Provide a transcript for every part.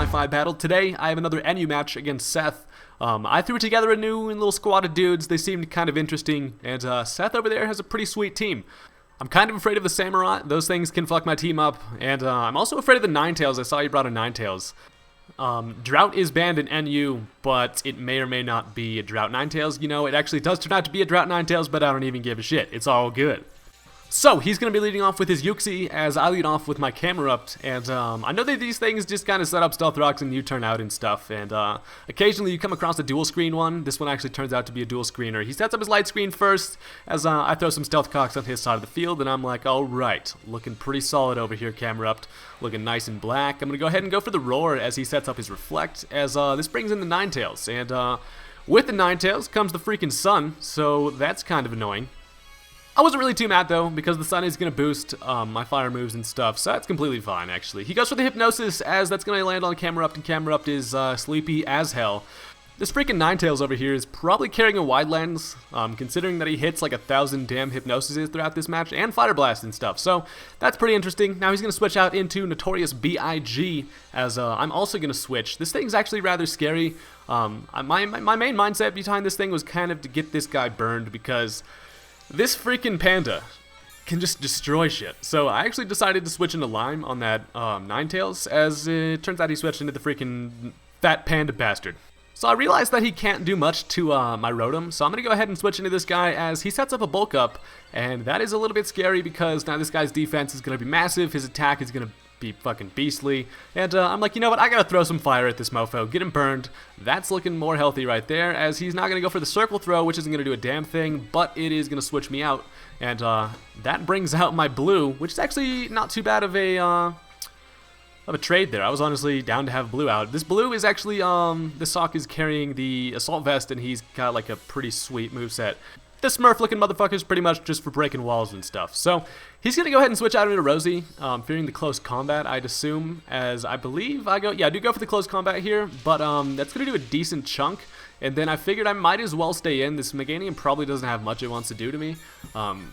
Wi-Fi battle. Today, I have another NU match against Seth. I threw together a new little squad of dudes. They seemed kind of interesting, and Seth over there has a pretty sweet team. I'm kind of afraid of the Samurai. Those things can fuck my team up, and I'm also afraid of the Ninetales. I saw you brought a Ninetales. Drought is banned in NU, but it may or may not be a Drought Ninetales. You know, it actually does turn out to be a Drought Ninetales, but I don't even give a shit. It's all good. So, he's going to be leading off with his Yuxi, as I lead off with my Interrupt, and I know that these things just kind of set up stealth rocks and you turn out and stuff, and occasionally you come across a dual screen one. This one actually turns out to be a dual screener. He sets up his light screen first, as I throw some stealth cocks on his side of the field, and I'm like, alright, looking pretty solid over here, Interrupt, looking nice and black. I'm going to go ahead and go for the Roar as he sets up his Reflect, as this brings in the Ninetales, and with the Ninetales comes the freaking Sun, so that's kind of annoying. I wasn't really too mad though, because the Sun is going to boost my fire moves and stuff, so that's completely fine actually. He goes for the Hypnosis, as that's going to land on Interrupt, and Interrupt is sleepy as hell. This freaking Ninetales over here is probably carrying a wide lens, considering that he hits like 1,000 damn Hypnosises throughout this match, and Fire Blast and stuff, so that's pretty interesting. Now he's going to switch out into Notorious B.I.G., as I'm also going to switch. This thing's actually rather scary. My main mindset behind this thing was kind of to get this guy burned, because this freaking panda can just destroy shit. So I actually decided to switch into Lime on that Ninetales, as it turns out he switched into the freaking fat panda bastard. So I realized that he can't do much to my Rotom, so I'm going to go ahead and switch into this guy as he sets up a bulk up, and that is a little bit scary because now this guy's defense is going to be massive, his attack is going to be fucking beastly, and I'm like, you know what, I gotta throw some fire at this mofo, get him burned. That's looking more healthy right there, as he's not gonna go for the circle throw, which isn't gonna do a damn thing, but it is gonna switch me out, and that brings out my blue, which is actually not too bad of a trade there. I was honestly down to have blue out. This blue is actually, this sock is carrying the Assault Vest, and he's got like a pretty sweet moveset. This Smurf-looking motherfucker is pretty much just for breaking walls and stuff. So, he's going to go ahead and switch out into Rosie, fearing the close combat, I'd assume, as I believe I do go for the close combat here, but that's going to do a decent chunk, and then I figured I might as well stay in. This Meganium probably doesn't have much it wants to do to me.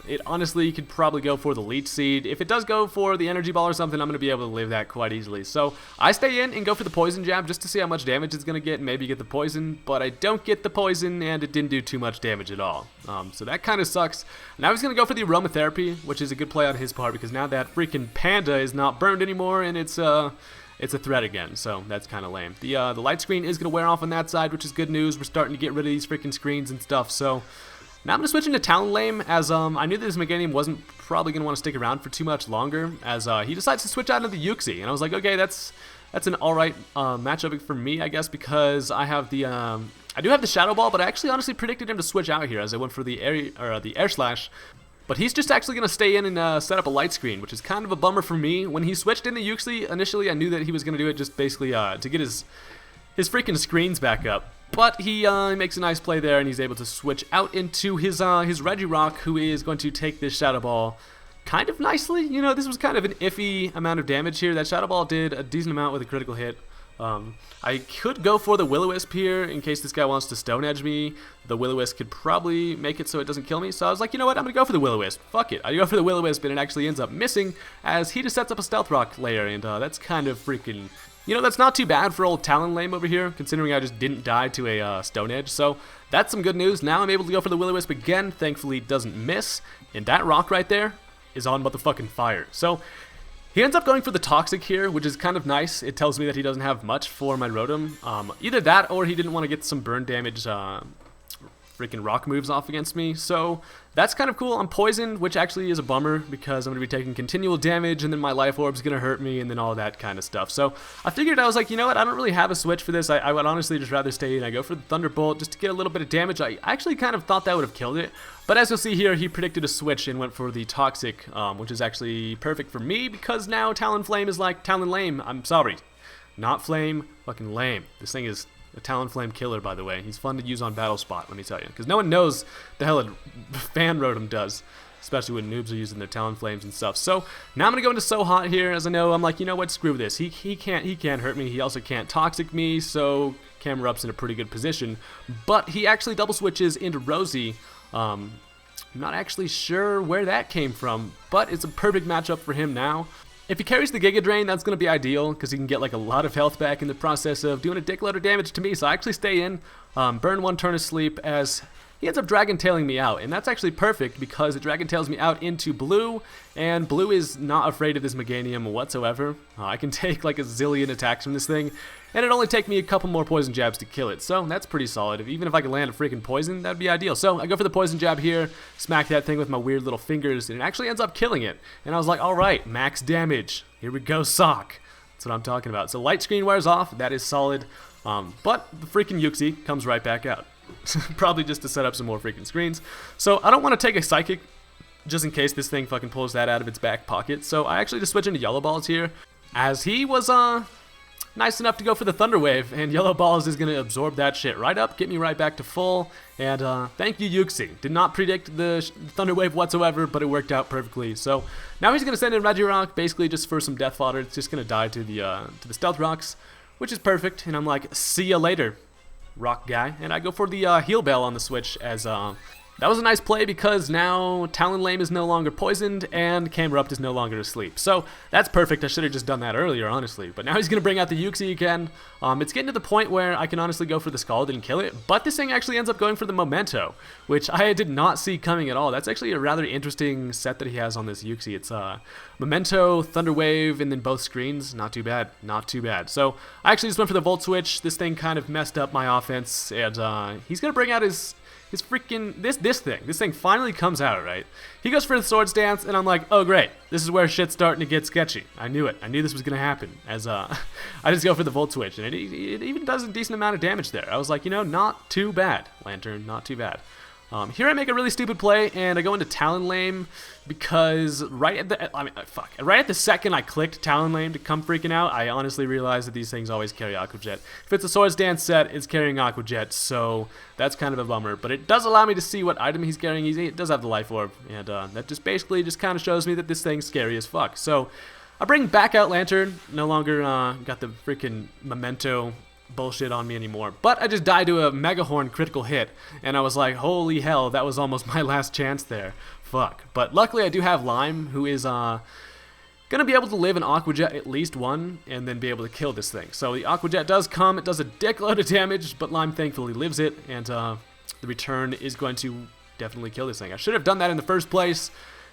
It honestly could probably go for the Leech Seed. If it does go for the Energy Ball or something, I'm going to be able to live that quite easily. So, I stay in and go for the Poison Jab just to see how much damage it's going to get and maybe get the Poison, but I don't get the Poison, and it didn't do too much damage at all. So that kind of sucks. Now he's going to go for the Aromatherapy, which is a good play on his part, because now that freaking panda is not burned anymore, and it's a threat again, so that's kind of lame. The light screen is going to wear off on that side, which is good news. We're starting to get rid of these freaking screens and stuff, so now I'm going to switch into Talonflame, as I knew that this Meganium wasn't probably going to want to stick around for too much longer, as he decides to switch out into the Yuxi, and I was like, okay, that's an alright matchup for me, I guess, because I have the I do have the Shadow Ball, but I actually honestly predicted him to switch out here, as I went for the Air Slash. But he's just actually going to stay in and set up a light screen, which is kind of a bummer for me. When he switched into Yuxi, initially I knew that he was going to do it just basically to get his freaking screens back up. But he makes a nice play there, and he's able to switch out into his Regirock, who is going to take this Shadow Ball kind of nicely. You know, this was kind of an iffy amount of damage here. That Shadow Ball did a decent amount with a critical hit. I could go for the Will-O-Wisp here in case this guy wants to Stone Edge me. The Will-O-Wisp could probably make it so it doesn't kill me, so I was like, you know what, I'm gonna go for the Will-O-Wisp. Fuck it. I go for the Will-O-Wisp, and it actually ends up missing, as he just sets up a Stealth Rock layer, and that's kind of freaking, you know, that's not too bad for old Talonflame over here, considering I just didn't die to a Stone Edge, so that's some good news. Now I'm able to go for the Will-O-Wisp again. Thankfully it doesn't miss, and that rock right there is on motherfucking fire. So he ends up going for the Toxic here, which is kind of nice. It tells me that he doesn't have much for my Rotom. Either that, or he didn't want to get some burn damage freaking rock moves off against me. So that's kind of cool. I'm poisoned, which actually is a bummer, because I'm going to be taking continual damage, and then my Life Orb's going to hurt me, and then all that kind of stuff. So I figured, I was like, you know what, I don't really have a switch for this. I would honestly just rather stay in. I go for the Thunderbolt just to get a little bit of damage. I actually kind of thought that would have killed it. But as you'll see here, he predicted a switch and went for the Toxic, which is actually perfect for me, because now Talonflame is like Talonlame. I'm sorry. Not Flame, fucking lame. This thing is a Talonflame killer, by the way. He's fun to use on Battle Spot, let me tell you. Because no one knows the hell a fan Rotom does, especially when noobs are using their Talonflames and stuff. So now I'm going to go into So Hot here, as I know, I'm like, you know what, screw this. He can't hurt me. He also can't Toxic me, so Interrupt's in a pretty good position. But he actually double switches into Rosie. I'm not actually sure where that came from, but it's a perfect matchup for him now. If he carries the Giga Drain, that's going to be ideal, because he can get like a lot of health back in the process of doing a dickload of damage to me. So I actually stay in, burn 1 turn of sleep as he ends up Dragon Tailing me out. And that's actually perfect, because it Dragon Tails me out into blue, and blue is not afraid of this Meganium whatsoever. I can take like a zillion attacks from this thing, and it'd only take me a couple more poison jabs to kill it. So that's pretty solid. Even if I could land a freaking poison, that'd be ideal. So I go for the poison jab here, smack that thing with my weird little fingers, and it actually ends up killing it. And I was like, alright, max damage. Here we go, sock. That's what I'm talking about. So light screen wears off, that is solid. But the freaking Yuxi comes right back out. Probably just to set up some more freaking screens. So I don't want to take a Psychic just in case this thing fucking pulls that out of its back pocket. So I actually just switch into Yellow Balls here, as he was nice enough to go for the Thunder Wave, and Yellow Balls is going to absorb that shit right up, get me right back to full, and thank you, Yuxi. Did not predict the Thunder Wave whatsoever, but it worked out perfectly. So now he's going to send in Regirock, basically just for some death fodder. It's just going to die to the Stealth Rocks, which is perfect, and I'm like, see ya later, rock guy. And I go for the Heal Bell on the switch, as that was a nice play, because now Talonflame is no longer poisoned and Camerupt is no longer asleep. So that's perfect. I should have just done that earlier, honestly. But now he's going to bring out the Yuxi again. It's getting to the point where I can honestly go for the Scald and kill it. But this thing actually ends up going for the Memento, which I did not see coming at all. That's actually a rather interesting set that he has on this Yuxi. It's Memento, Thunder Wave, and then both screens. Not too bad. Not too bad. So I actually just went for the Volt Switch. This thing kind of messed up my offense. And he's going to bring out his freaking, this thing finally comes out, right? He goes for the Swords Dance, and I'm like, oh great, this is where shit's starting to get sketchy. I knew it. I knew this was gonna happen, as I just go for the Volt Switch, and it even does a decent amount of damage there. I was like, you know, not too bad, Lantern, not too bad. Here I make a really stupid play, and I go into Talonflame, because right at the second I clicked Talonflame to come freaking out, I honestly realized that these things always carry Aqua Jet. If it's a Swords Dance set, it's carrying Aqua Jet, so that's kind of a bummer. But it does allow me to see what item he's carrying. He does have the Life Orb, and that just basically just kind of shows me that this thing's scary as fuck. So I bring back out Lantern, no longer got the freaking Memento bullshit on me anymore, but I just died to a Mega Horn critical hit, and I was like, holy hell, that was almost my last chance there. Fuck. But luckily I do have Lime, who is gonna be able to live an Aqua Jet at least one, and then be able to kill this thing. So the Aqua Jet does come, it does a dickload of damage, but Lime thankfully lives it, and the return is going to definitely kill this thing. I should have done that in the first place.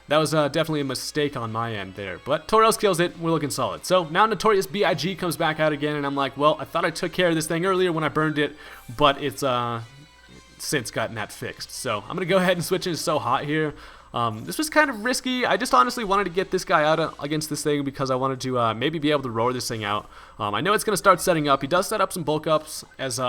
That was definitely a mistake on my end there. But Tauros kills it. We're looking solid. So now Notorious B.I.G. comes back out again, and I'm like, well, I thought I took care of this thing earlier when I burned it, but it's since gotten that fixed. So I'm going to go ahead and switch into So Hot here. This was kind of risky. I just honestly wanted to get this guy out against this thing, because I wanted to maybe be able to roar this thing out. I know it's going to start setting up. He does set up some bulk ups, as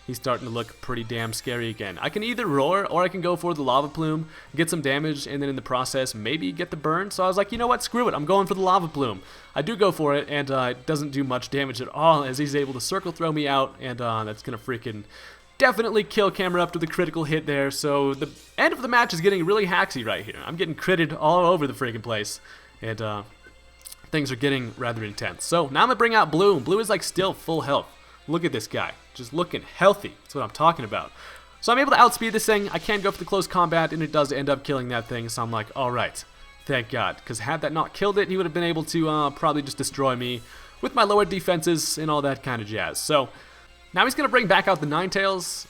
he's starting to look pretty damn scary again. I can either roar, or I can go for the Lava Plume, get some damage, and then in the process, maybe get the burn. So I was like, you know what, screw it, I'm going for the Lava Plume. I do go for it, and it doesn't do much damage at all, as he's able to circle throw me out, and that's going to freaking definitely kill Camerupt with a critical hit there. So the end of the match is getting really haxy right here. I'm getting critted all over the freaking place, and things are getting rather intense. So now I'm going to bring out Blue. Blue is like still full health. Look at this guy, just looking healthy. That's what I'm talking about. So I'm able to outspeed this thing. I can go for the close combat, and it does end up killing that thing. So I'm like, all right, thank God, because had that not killed it, he would have been able to probably just destroy me with my lower defenses and all that kind of jazz. So now he's going to bring back out the Ninetales.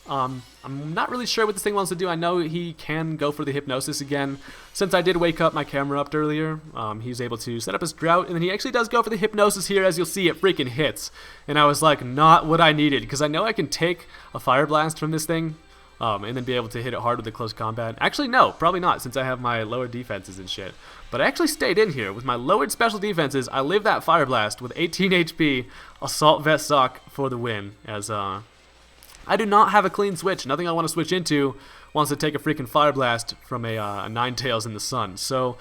I'm not really sure what this thing wants to do. I know he can go for the Hypnosis again. Since I did wake up my Camerupt earlier, he's able to set up his Drought, and then he actually does go for the Hypnosis here. As you'll see, it freaking hits. And I was like, not what I needed, because I know I can take a Fire Blast from this thing, and then be able to hit it hard with the close combat. Actually, no, probably not, since I have my lower defenses and shit. But I actually stayed in here. With my lowered special defenses, I lived that Fire Blast with 18 HP, Assault Vest Sock for the win, as I do not have a clean switch. Nothing I want to switch into wants to take a freaking Fire Blast from a Ninetales in the sun. So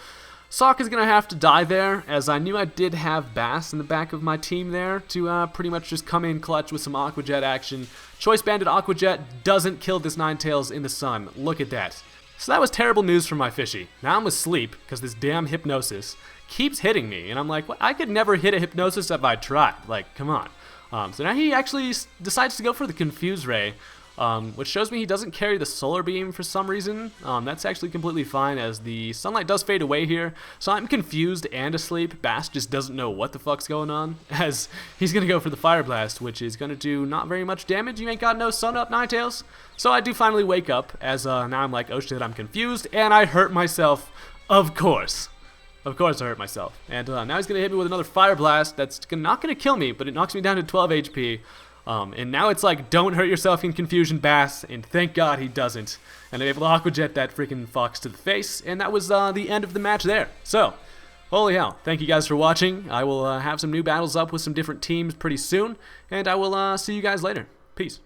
Sock is going to have to die there, as I knew I did have Bass in the back of my team there to pretty much just come in clutch with some Aqua Jet action. Choice Banded Aqua Jet doesn't kill this Ninetales in the sun. Look at that. So that was terrible news for my fishy. Now I'm asleep, because this damn Hypnosis keeps hitting me. And I'm like, well, I could never hit a Hypnosis if I tried. Like, come on. So now he actually decides to go for the Confuse Ray. which shows me he doesn't carry the solar beam for some reason. That's actually completely fine, as the sunlight does fade away here, so I'm confused and asleep. Bass just doesn't know what the fuck's going on, as he's gonna go for the Fire Blast, which is gonna do not very much damage. You ain't got no sun up, Ninetales. So I do finally wake up, as now I'm like, oh shit, I'm confused, and I hurt myself, of course. Of course I hurt myself. And now he's going to hit me with another Fire Blast. That's not going to kill me, but it knocks me down to 12 HP. And now it's like, don't hurt yourself in confusion, Bass. And thank God he doesn't. And I'm able to Aqua Jet that freaking fox to the face. And that was the end of the match there. So, holy hell. Thank you guys for watching. I will have some new battles up with some different teams pretty soon. And I will see you guys later. Peace.